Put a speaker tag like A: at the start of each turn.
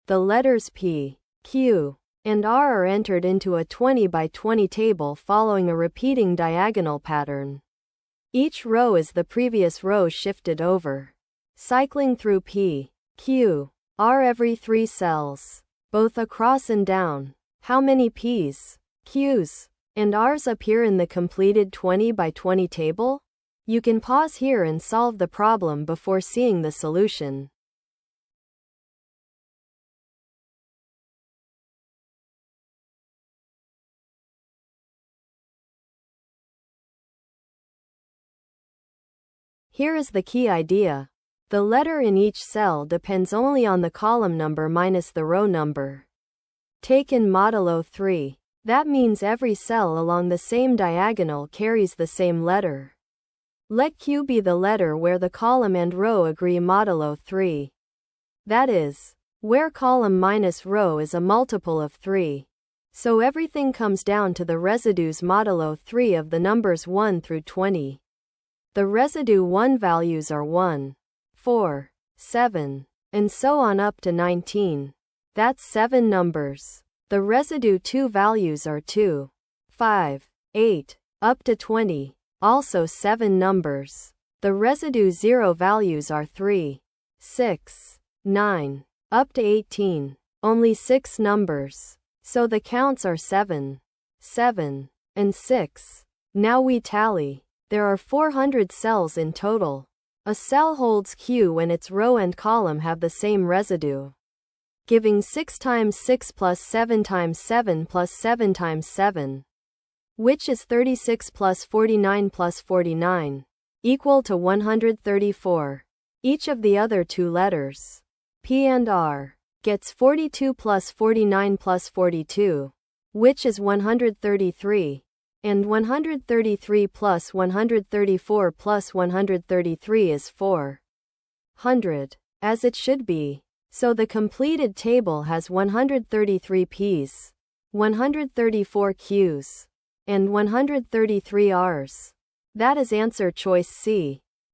A: The letters P, Q, and R are entered into a 20 by 20 table following a repeating diagonal pattern. Each row is the previous row shifted over, cycling through P, Q, R every 3 cells, both across and down. How many P's, Q's, and R's appear in the completed 20 by 20 table? You can pause here and solve the problem before seeing the solution. Here is the key idea. The letter in each cell depends only on the column number minus the row number. Take in modulo 3. That means every cell along the same diagonal carries the same letter. Let Q be the letter where the column and row agree modulo 3. That is, where column minus row is a multiple of 3. So everything comes down to the residues modulo 3 of the numbers 1 through 20. The residue 1 values are 1, 4, 7, and so on up to 19. That's 7 numbers. The residue 2 values are 2, 5, 8, up to 20, also 7 numbers. The residue 0 values are 3, 6, 9, up to 18, only 6 numbers. So the counts are 7, 7, and 6. Now we tally. There are 400 cells in total. A cell holds Q when its row and column have the same residue, giving 6 times 6 plus 7 times 7 plus 7 times 7, which is 36 plus 49 plus 49, equal to 134. Each of the other 2 letters, P and R, gets 42 plus 49 plus 42, which is 133, and 133 plus 134 plus 133 is 400, as it should be. So the completed table has 133 P's, 134 Q's, and 133 R's. That is answer choice C.